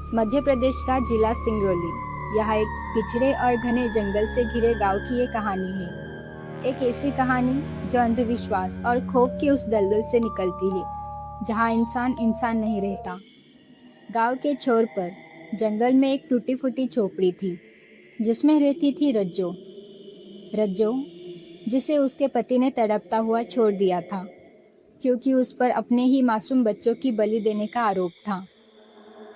मध्य प्रदेश का जिला सिंगरौली। यह एक पिछड़े और घने जंगल से घिरे गांव की एक कहानी है। एक ऐसी कहानी जो अंधविश्वास और खौफ के उस दलदल से निकलती है जहां इंसान इंसान नहीं रहता। गांव के छोर पर जंगल में एक टूटी फूटी झोपड़ी थी जिसमें रहती थी रज्जो। रज्जो जिसे उसके पति ने तड़पता हुआ छोड़ दिया था क्योंकि उस पर अपने ही मासूम बच्चों की बलि देने का आरोप था।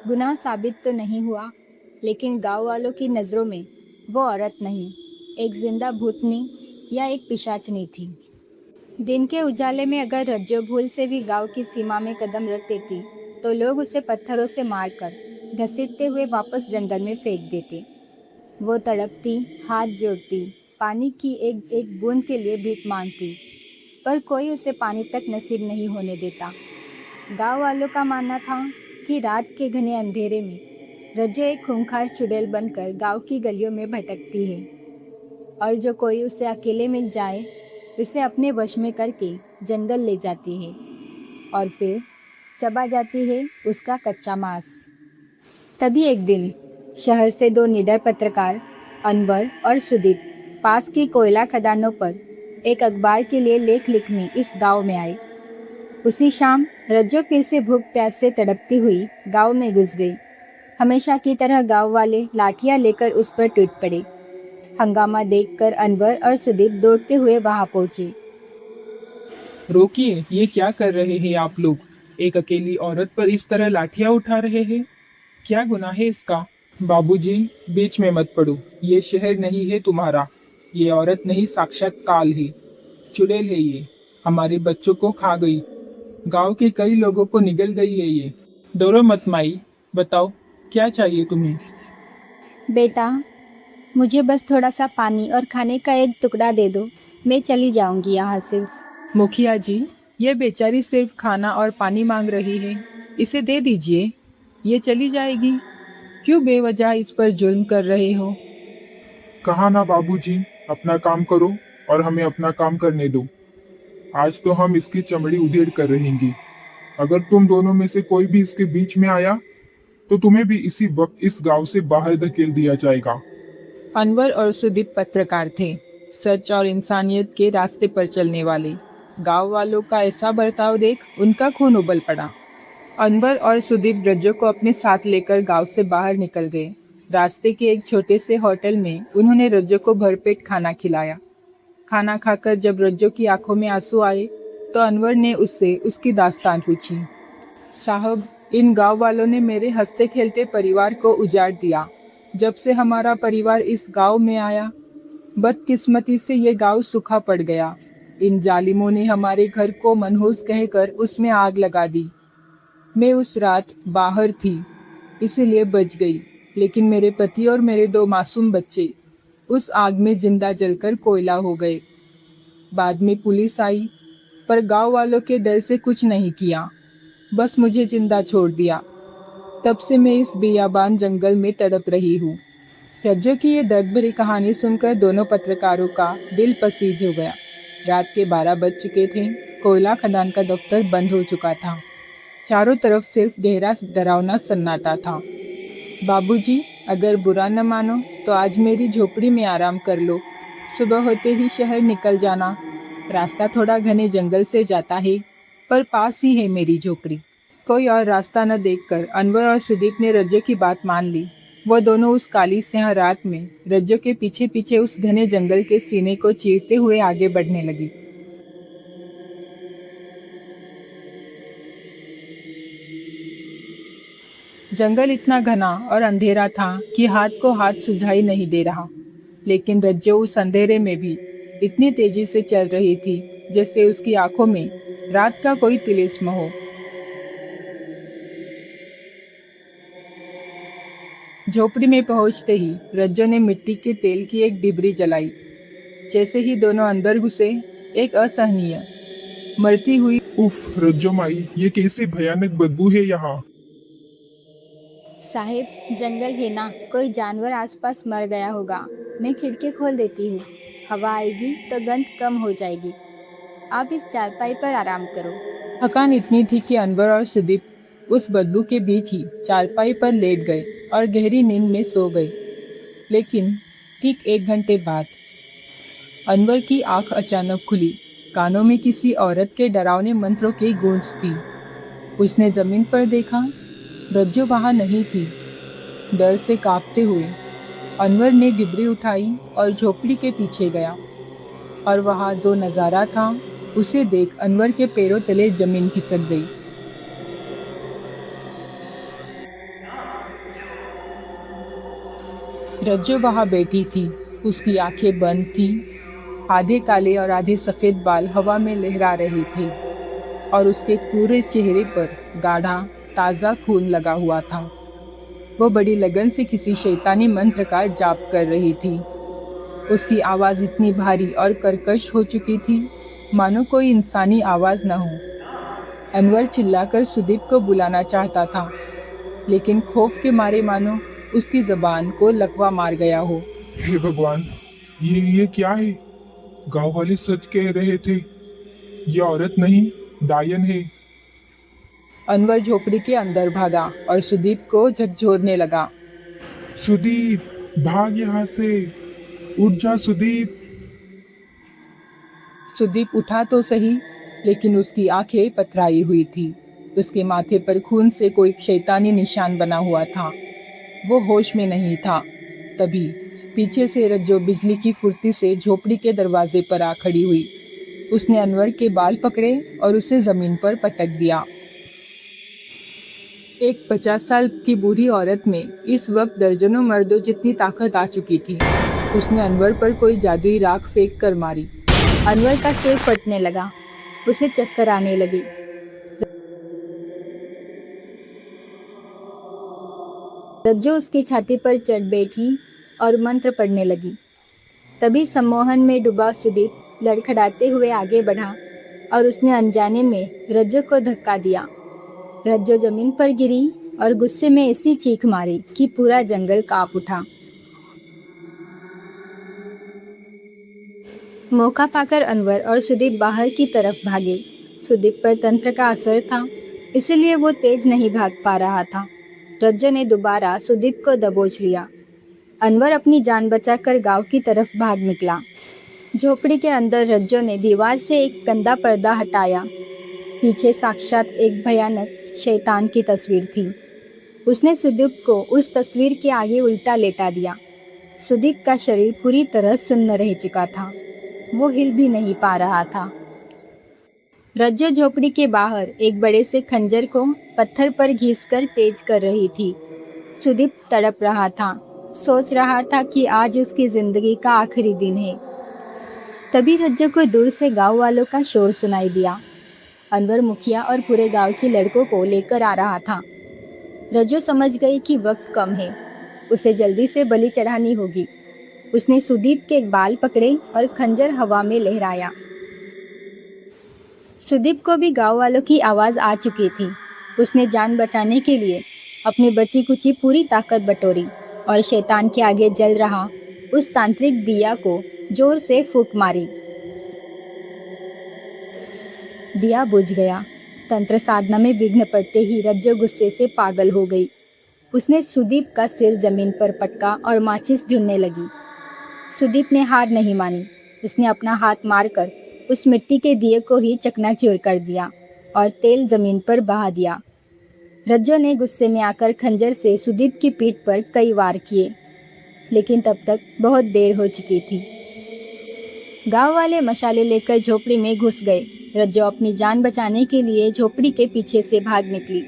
गुनाह साबित तो नहीं हुआ, लेकिन गांव वालों की नज़रों में वो औरत नहीं, एक जिंदा भूतनी या एक पिशाचनी थी। दिन के उजाले में अगर रज्जो भूल से भी गांव की सीमा में कदम रख देती तो लोग उसे पत्थरों से मारकर घसीटते हुए वापस जंगल में फेंक देते। वो तड़पती, हाथ जोड़ती, पानी की एक एक बूंद के लिए भीख मांगती, पर कोई उसे पानी तक नसीब नहीं होने देता। गांव वालों का मानना था कि रात के घने अंधेरे में रज्जो एक खूंखार चुड़ैल बनकर गांव की गलियों में भटकती है और जो कोई उसे अकेले मिल जाए उसे अपने वश में करके जंगल ले जाती है और फिर चबा जाती है उसका कच्चा मांस। तभी एक दिन शहर से दो निडर पत्रकार अनवर और सुदीप पास की कोयला खदानों पर एक अखबार के लिए लेख लिखने इस गांव में आए। उसी शाम रज्जो फिर से भूख प्यास से तड़पती हुई गांव में घुस गई। हमेशा की तरह गांव वाले लाठियां लेकर उस पर टूट पड़े। हंगामा देखकर अनवर और सुदीप दौड़ते हुए वहां पहुंचे। रोकिए, ये क्या कर रहे हैं आप लोग? एक अकेली औरत पर इस तरह लाठियां उठा रहे हैं? क्या गुनाह है इसका? बाबूजी, बीच में मत पड़ो। ये शहर नहीं है तुम्हारा। ये औरत नहीं, साक्षात काल है, चुड़ैल है ये। हमारे बच्चों को खा गई। गांव के कई लोगों को निगल गई है ये। डरो मत माई, बताओ क्या चाहिए तुम्हें? बेटा, मुझे बस थोड़ा सा पानी और खाने का एक टुकड़ा दे दो, मैं चली जाऊंगी यहाँ से। मुखिया जी, ये बेचारी सिर्फ खाना और पानी मांग रही है, इसे दे दीजिए, ये चली जाएगी। क्यों बेवजह इस पर जुल्म कर रहे हो? कहा ना बाबूजी, अपना काम करो और हमें अपना काम करने दो। आज तो हम इसकी चमड़ी उधेड़ कर रहेंगे। अगर तुम दोनों में से कोई भी इसके बीच में आया तो तुम्हें भी इसी वक्त इस गांव से बाहर धकेल दिया जाएगा। अनवर और सुदीप पत्रकार थे, सच और इंसानियत के रास्ते पर चलने वाले। गांव वालों का ऐसा बर्ताव देख उनका खून उबल पड़ा। अनवर और सुदीप रज्जो को अपने साथ लेकर गांव से बाहर निकल गए। रास्ते के एक छोटे से होटल में उन्होंने रज्जो को भरपेट खाना खिलाया। खाना खाकर जब रज्जो की आंखों में आंसू आए तो अनवर ने उससे उसकी दास्तान पूछी। साहब, इन गांव वालों ने मेरे हंसते खेलते परिवार को उजाड़ दिया। जब से हमारा परिवार इस गांव में आया, बदकिस्मती से ये गांव सूखा पड़ गया। इन जालिमों ने हमारे घर को मनहूस कहकर उसमें आग लगा दी। मैं उस रात बाहर थी, इसीलिए बच गई, लेकिन मेरे पति और मेरे दो मासूम बच्चे उस आग में जिंदा जलकर कोयला हो गए। बाद में पुलिस आई, पर गांव वालों के डर से कुछ नहीं किया, बस मुझे जिंदा छोड़ दिया। तब से मैं इस बेयाबान जंगल में तड़प रही हूँ। रज्जो की ये दर्द भरी कहानी सुनकर दोनों पत्रकारों का दिल पसीज हो गया। रात के 12 बज चुके थे। कोयला खदान का दफ्तर बंद हो चुका था। चारों तरफ सिर्फ गहरा डरावना सन्नाटा था। बाबूजी, अगर बुरा न मानो तो आज मेरी झोपड़ी में आराम कर लो। सुबह होते ही शहर निकल जाना। रास्ता थोड़ा घने जंगल से जाता है, पर पास ही है मेरी झोपड़ी। कोई और रास्ता न देखकर अनवर और सुदीप ने रज्जो की बात मान ली। वो दोनों उस काली स्याह रात में रज्जो के पीछे पीछे उस घने जंगल के सीने को चीरते हुए आगे बढ़ने लगी। जंगल इतना घना और अंधेरा था कि हाथ को हाथ सुझाई नहीं दे रहा, लेकिन रज्जो उस अंधेरे में भी इतनी तेजी से चल रही थी जैसे उसकी आंखों में रात का कोई तिलिस्म हो। झोपड़ी में पहुंचते ही रज्जो ने मिट्टी के तेल की एक डिबरी जलाई। जैसे ही दोनों अंदर घुसे, एक असहनीय मरती हुई उफ रज्जो माई, ये कैसी भयानक बदबू है यहाँ। साहेब, जंगल है ना, कोई जानवर आसपास मर गया होगा। मैं खिड़की खोल देती हूँ, हवा आएगी तो गंध कम हो जाएगी। आप इस चारपाई पर आराम करो। थकान इतनी थी कि अनवर और सुदीप उस बदबू के बीच ही चारपाई पर लेट गए और गहरी नींद में सो गए। लेकिन ठीक 1 घंटे बाद अनवर की आंख अचानक खुली। कानों में किसी औरत के डरावने मंत्रों की गूंज थी। उसने जमीन पर देखा, रज्जो वहां नहीं थी। डर से कांपते हुए अनवर ने डिबरी उठाई और झोपड़ी के पीछे गया, और वहां जो नज़ारा था उसे देख अनवर के पैरों तले जमीन खिसक गई। रज्जो वहां बैठी थी। उसकी आंखें बंद थी। आधे काले और आधे सफ़ेद बाल हवा में लहरा रहे थे और उसके पूरे चेहरे पर गाढ़ा ताज़ा खून लगा हुआ था। वो बड़ी लगन से किसी शैतानी मंत्र का जाप कर रही थी। उसकी आवाज़ इतनी भारी और कर्कश हो चुकी थी मानो कोई इंसानी आवाज़ न हो। अनवर चिल्लाकर सुदीप को बुलाना चाहता था, लेकिन खौफ के मारे मानो उसकी ज़बान को लकवा मार गया हो। हे भगवान, ये क्या है? गांव वाले सच कह रहे थे, ये औरत नहीं डायन है। अनवर झोपड़ी के अंदर भागा और सुदीप को झकझोरने लगा। सुदीप, भाग यहाँ से, उठ जा सुदीप। सुदीप उठा तो सही, लेकिन उसकी आंखें पथराई हुई थी। उसके माथे पर खून से कोई शैतानी निशान बना हुआ था। वो होश में नहीं था। तभी पीछे से रज्जो बिजली की फुर्ती से झोपड़ी के दरवाजे पर आ खड़ी हुई। उसने अनवर के बाल पकड़े और उसे जमीन पर पटक दिया। एक 50 साल की बूढ़ी औरत में इस वक्त दर्जनों मर्दों जितनी ताकत आ चुकी थी। उसने अनवर पर कोई जादुई राख फेंक कर मारी। अनवर का सिर फटने लगा, उसे चक्कर आने लगी। रज्जो उसकी छाती पर चढ़ बैठी और मंत्र पढ़ने लगी। तभी सम्मोहन में डूबा सुदीप लड़खड़ाते हुए आगे बढ़ा और उसने अनजाने में रज्जो को धक्का दिया। रज्जो जमीन पर गिरी और गुस्से में ऐसी चीख मारी कि पूरा जंगल कांप उठा। मौका पाकर अनवर और सुदीप बाहर की तरफ भागे। सुदीप पर तंत्र का असर था, इसलिए वो तेज नहीं भाग पा रहा था। रज्जो ने दोबारा सुदीप को दबोच लिया। अनवर अपनी जान बचाकर गांव की तरफ भाग निकला। झोपड़ी के अंदर रज्जो ने दीवार से एक गंदा पर्दा हटाया। पीछे साक्षात एक भयानक शैतान की तस्वीर थी। उसने सुदीप को उस तस्वीर के आगे उल्टा लेटा दिया। सुदीप का शरीर पूरी तरह सुन्न रह चुका था। वो हिल भी नहीं पा रहा था। रज्जो झोपड़ी के बाहर एक बड़े से खंजर को पत्थर पर घिसकर तेज कर रही थी। सुदीप तड़प रहा था, सोच रहा था कि आज उसकी जिंदगी का आखिरी दिन है। तभी रज्जो को दूर से गांव वालों का शोर सुनाई दिया। अनवर मुखिया और पूरे गांव के लड़कों को लेकर आ रहा था। रज्जो समझ गई कि वक्त कम है, उसे जल्दी से बलि चढ़ानी होगी। उसने सुदीप के बाल पकड़े और खंजर हवा में लहराया। सुदीप को भी गांव वालों की आवाज़ आ चुकी थी। उसने जान बचाने के लिए अपनी बची कुची पूरी ताकत बटोरी और शैतान के आगे जल रहा उस तांत्रिक दिया को जोर से फूंक मारी। दिया बुझ गया। तंत्र साधना में विघ्न पड़ते ही रज्जो गुस्से से पागल हो गई। उसने सुदीप का सिर जमीन पर पटका और माचिस ढूंढने लगी। सुदीप ने हार नहीं मानी। उसने अपना हाथ मारकर उस मिट्टी के दिए को ही चकनाचूर कर दिया और तेल जमीन पर बहा दिया। रज्जो ने गुस्से में आकर खंजर से सुदीप की पीठ पर कई वार किए, लेकिन तब तक बहुत देर हो चुकी थी। गांव वाले मशाले लेकर झोपड़ी में घुस गए। रज्जो अपनी जान बचाने के लिए झोपड़ी के पीछे से भाग निकली,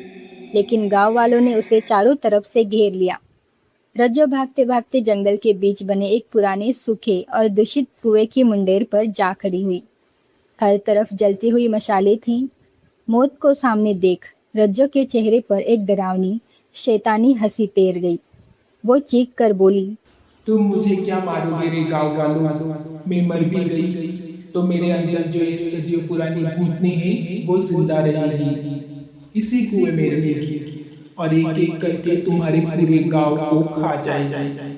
लेकिन गांव वालों ने उसे चारों तरफ से घेर लिया। रज्जो भागते भागते जंगल के बीच बने एक पुराने सूखे और दूषित कुएं की मुंडेर पर जा खड़ी हुई। हर तरफ जलती हुई मशालें थीं। मौत को सामने देख रज्जो के चेहरे पर एक डरावनी शैतानी हंसी तैर गई। वो चीख कर बोली, तुम मुझे क्या मारोगे रे गाँव वालों? मैं मर भी गई तो मेरे अंदर जो एक सदियों पुरानी भूतनी है वो जिंदा रहेगी, इसी कुएं में रहेगी और एक एक करके तुम्हारे पूरे गांव को खा जाएगी।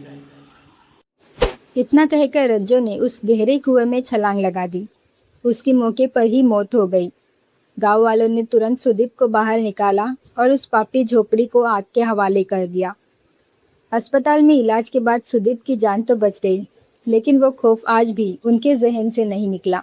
इतना कहकर रज्जो ने उस गहरे कुएं में छलांग लगा दी। उसकी मौके पर ही मौत हो गई। गांव वालों ने तुरंत सुदीप को बाहर निकाला और उस पापी झोपड़ी को आग के हवाले कर दिया। अस्पताल में इलाज के बाद सुदीप की जान तो बच गई, लेकिन वो खौफ आज भी उनके जहन से नहीं निकला।